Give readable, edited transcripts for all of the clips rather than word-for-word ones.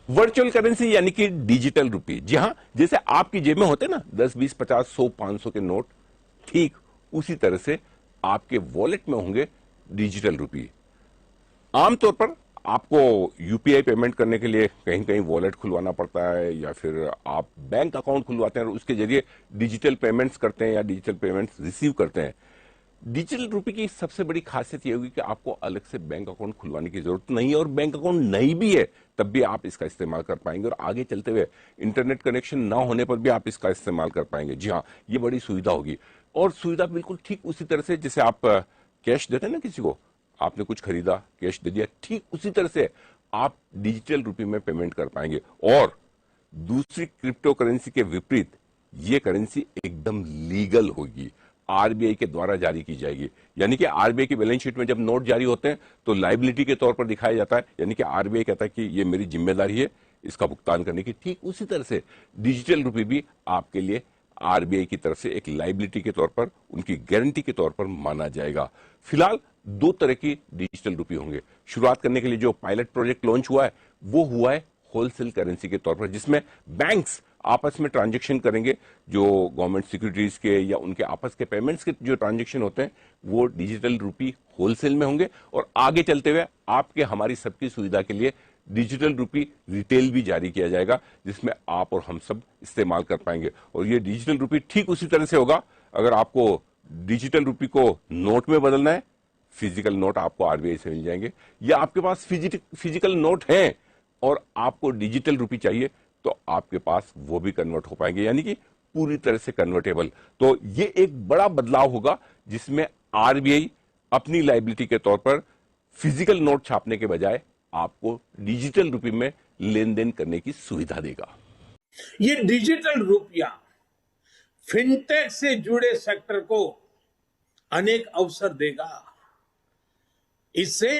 Virtual currency यानी कि digital रुपये। जी हां, जैसे आपकी जेब में होते ना 10, 20, 50, 100, 500 के नोट, ठीक उसी तरह से आपके वॉलेट में होंगे डिजिटल रुपये। आमतौर पर आपको यूपीआई पेमेंट करने के लिए कहीं कहीं वॉलेट खुलवाना पड़ता है, या फिर आप बैंक अकाउंट खुलवाते हैं और उसके जरिए डिजिटल पेमेंट्स करते हैं या डिजिटल पेमेंट्स रिसीव करते हैं। डिजिटल रुपए की सबसे बड़ी खासियत यह होगी कि आपको अलग से बैंक अकाउंट खुलवाने की जरूरत नहीं है, और बैंक अकाउंट नहीं भी है तब भी आप इसका इस्तेमाल कर पाएंगे, और आगे चलते हुए इंटरनेट कनेक्शन ना होने पर भी आप इसका इस्तेमाल कर पाएंगे। जी हाँ, ये बड़ी सुविधा होगी, और सुविधा बिल्कुल ठीक उसी तरह से जैसे आप कैश देते हैं ना किसी को, आपने कुछ खरीदा कैश दे दिया, ठीक उसी तरह से आप डिजिटल रुपए में पेमेंट कर पाएंगे। और दूसरी क्रिप्टो करेंसी के विपरीत ये करेंसी एकदम लीगल होगी, आरबीआई के द्वारा जारी की जाएगी। यानी कि आरबीआई की बैलेंस शीट में जब नोट जारी होते हैं तो लायबिलिटी के तौर पर दिखाया जाता है, यानी कि आरबीआई कहता है कि ये मेरी जिम्मेदारी है इसका भुगतान करने की। ठीक उसी तरह से डिजिटल रुपये भी आपके लिए आरबीआई की तरफ से एक लायबिलिटी के तौर पर, उनकी गारंटी के तौर पर माना जाएगा। फिलहाल दो तरह की डिजिटल रुपये होंगे। शुरुआत करने के लिए जो पायलट प्रोजेक्ट लॉन्च हुआ है वो हुआ है होलसेल करेंसी के तौर पर, जिसमें बैंक्स आपस में ट्रांजैक्शन करेंगे, जो गवर्नमेंट सिक्योरिटीज के या उनके आपस के पेमेंट्स के जो ट्रांजैक्शन होते हैं वो डिजिटल रुपी होलसेल में होंगे। और आगे चलते हुए आपके हमारी सबकी सुविधा के लिए डिजिटल रुपी रिटेल भी जारी किया जाएगा, जिसमें आप और हम सब इस्तेमाल कर पाएंगे। और ये डिजिटल रुपी ठीक उसी तरह से होगा, अगर आपको डिजिटल रुपी को नोट में बदलना है, फिजिकल नोट आपको आरबीआई से मिल जाएंगे, या आपके पास फिजिकल नोट हैं और आपको डिजिटल रुपी चाहिए तो आपके पास वो भी कन्वर्ट हो पाएंगे, यानी कि पूरी तरह से कन्वर्टेबल। तो ये एक बड़ा बदलाव होगा जिसमें आरबीआई अपनी लायबिलिटी के तौर पर फिजिकल नोट छापने के बजाय आपको डिजिटल रुपये में लेन देन करने की सुविधा देगा। ये डिजिटल रुपया फिनटेक से जुड़े सेक्टर को अनेक अवसर देगा। इससे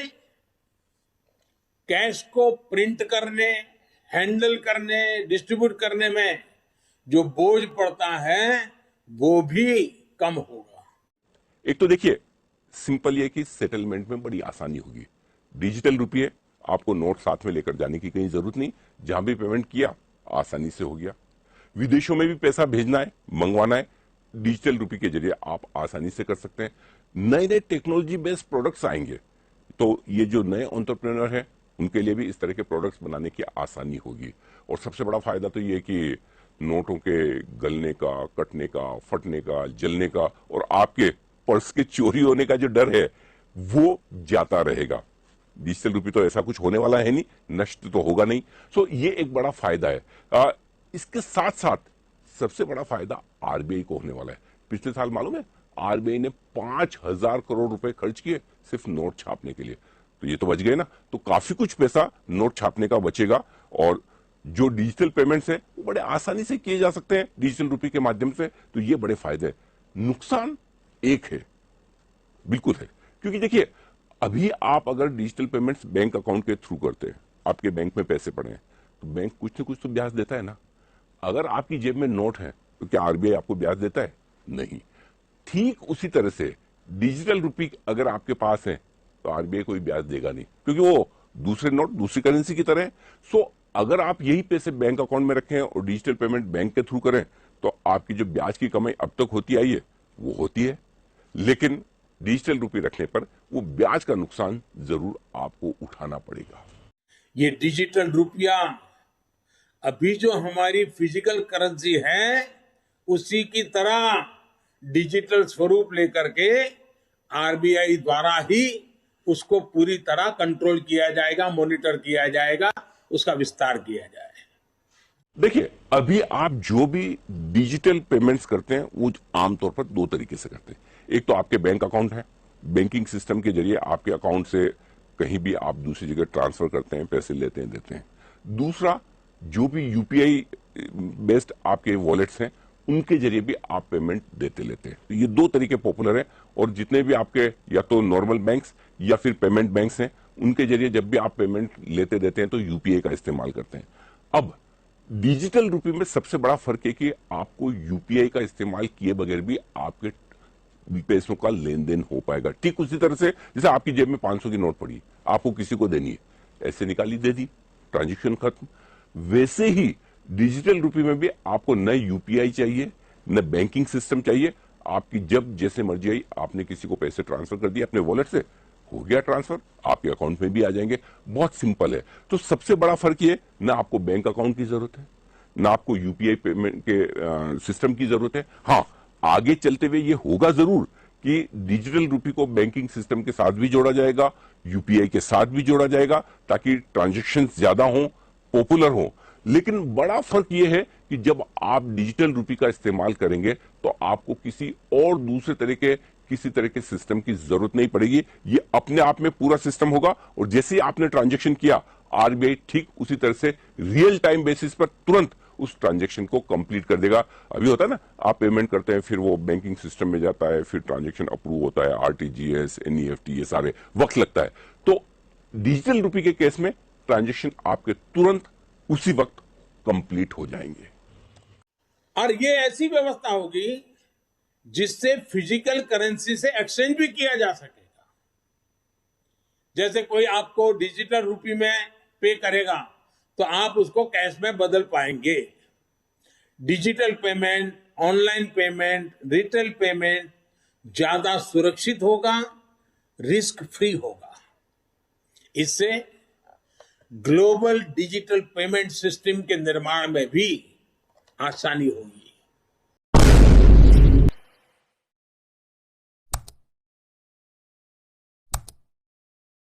कैश को प्रिंट करने, हैंडल करने, डिस्ट्रीब्यूट करने में जो बोझ पड़ता है वो भी कम होगा। एक तो देखिए सिंपल ये कि सेटलमेंट में बड़ी आसानी होगी। डिजिटल रुपये आपको नोट साथ में लेकर जाने की कहीं जरूरत नहीं, जहां भी पेमेंट किया आसानी से हो गया। विदेशों में भी पैसा भेजना है, मंगवाना है, डिजिटल रुपये के जरिए आप आसानी से कर सकते हैं। नए नए टेक्नोलॉजी बेस्ड प्रोडक्ट्स आएंगे तो ये जो नए एंटरप्रेन्योर हैं उनके लिए भी इस तरह के प्रोडक्ट्स बनाने की आसानी होगी। और सबसे बड़ा फायदा तो ये कि नोटों के गलने का, कटने का, फटने का, जलने का और आपके पर्स के चोरी होने का जो डर है वो जाता रहेगा। डिजिटल रुपये तो ऐसा कुछ होने वाला है नहीं, नष्ट तो होगा नहीं। सो ये एक बड़ा फायदा है। इसके साथ साथ सबसे बड़ा फायदा आरबीआई को होने वाला है। पिछले साल मालूम है आरबीआई ने 5,000 करोड़ रुपए खर्च किए सिर्फ नोट छापने के लिए, तो ये तो बच गए ना। तो काफी कुछ पैसा नोट छापने का बचेगा, और जो डिजिटल पेमेंट्स है वो बड़े आसानी से किए जा सकते हैं डिजिटल रुपये के माध्यम से। तो ये बड़े फायदे हैं। नुकसान एक है, बिल्कुल है, क्योंकि देखिए अभी आप अगर डिजिटल पेमेंट्स बैंक अकाउंट के थ्रू करते हैं, आपके बैंक में पैसे पड़े हैं, तो बैंक कुछ न कुछ तो ब्याज देता है ना। अगर आपकी जेब में नोट है तो क्या आरबीआई आपको ब्याज देता है? नहीं। ठीक उसी तरह से डिजिटल रुपये अगर आपके पास है तो आरबीआई कोई ब्याज देगा नहीं, क्योंकि वो दूसरे नोट दूसरी करेंसी की तरह है। सो अगर आप यही पैसे बैंक अकाउंट में रखें और डिजिटल पेमेंट बैंक के थ्रू करें तो आपकी जो ब्याज की कमाई अब तक होती आई है वो होती है, लेकिन डिजिटल रुपये रखने पर वो ब्याज का नुकसान जरूर आपको उठाना पड़ेगा। ये डिजिटल रुपया अभी जो हमारी फिजिकल करेंसी है उसी की तरह डिजिटल स्वरूप लेकर के आरबीआई द्वारा ही उसको पूरी तरह कंट्रोल किया जाएगा, मॉनिटर किया जाएगा, उसका विस्तार किया जाएगा। देखिए अभी आप जो भी डिजिटल पेमेंट्स करते हैं वो आमतौर पर दो तरीके से करते हैं। एक तो आपके बैंक अकाउंट है, बैंकिंग सिस्टम के जरिए आपके अकाउंट से कहीं भी आप दूसरी जगह ट्रांसफर करते हैं, पैसे लेते हैं, देते हैं। दूसरा जो भी यूपीआई बेस्ड आपके वॉलेट्स हैं उनके जरिए भी आप पेमेंट देते लेते हैं। तो ये दो तरीके पॉपुलर हैं, और जितने भी आपके या तो नॉर्मल बैंक्स या फिर पेमेंट बैंक्स हैं उनके जरिए जब भी आप पेमेंट लेते देते हैं तो यूपीआई का इस्तेमाल करते हैं। अब डिजिटल रुपये में सबसे बड़ा फर्क है कि आपको यूपीआई का इस्तेमाल किए बगैर भी आपके पैसों का लेन देन हो पाएगा। ठीक उसी तरह से जैसे आपकी जेब में 500 की नोट पड़ी, आपको किसी को देनी है, ऐसे निकाली, दे दी, ट्रांजेक्शन खत्म। वैसे ही डिजिटल रुपये में भी आपको न यूपीआई चाहिए, न बैंकिंग सिस्टम चाहिए। आपकी जब जैसे मर्जी आई, आपने किसी को पैसे ट्रांसफर कर दिए अपने वॉलेट से, हो गया ट्रांसफर, आपके अकाउंट में भी आ जाएंगे। बहुत सिंपल है। तो सबसे बड़ा फर्क ये, ना आपको बैंक अकाउंट की जरूरत है, ना आपको यूपीआई पेमेंट के सिस्टम की जरूरत है। हाँ, आगे चलते हुए ये होगा जरूर कि डिजिटल रुपये को बैंकिंग सिस्टम के साथ भी जोड़ा जाएगा, यूपीआई के साथ भी जोड़ा जाएगा, ताकि ट्रांजेक्शन ज्यादा हो, पॉपुलर हो। लेकिन बड़ा फर्क यह है कि जब आप डिजिटल रुपये का इस्तेमाल करेंगे तो आपको किसी और दूसरे तरह के किसी तरह के सिस्टम की जरूरत नहीं पड़ेगी। ये अपने आप में पूरा सिस्टम होगा, और जैसे ही आपने ट्रांजैक्शन किया, आरबीआई ठीक उसी तरह से रियल टाइम बेसिस पर तुरंत उस ट्रांजैक्शन को कंप्लीट कर देगा। अभी होता है ना, आप पेमेंट करते हैं, फिर वो बैंकिंग सिस्टम में जाता है, फिर ट्रांजैक्शन अप्रूव होता है, आरटीजीएस, एनईएफटी, ये सारे वक्त लगता है। तो डिजिटल रुपये के केस में ट्रांजैक्शन आपके तुरंत उसी वक्त कंप्लीट हो जाएंगे। और ये ऐसी व्यवस्था होगी जिससे फिजिकल करेंसी से एक्सचेंज भी किया जा सकेगा। जैसे कोई आपको डिजिटल रुपये में पे करेगा तो आप उसको कैश में बदल पाएंगे। Digital payment, online payment, retail payment ज्यादा सुरक्षित होगा, रिस्क फ्री होगा। इससे ग्लोबल डिजिटल पेमेंट सिस्टम के निर्माण में भी आसानी होगी।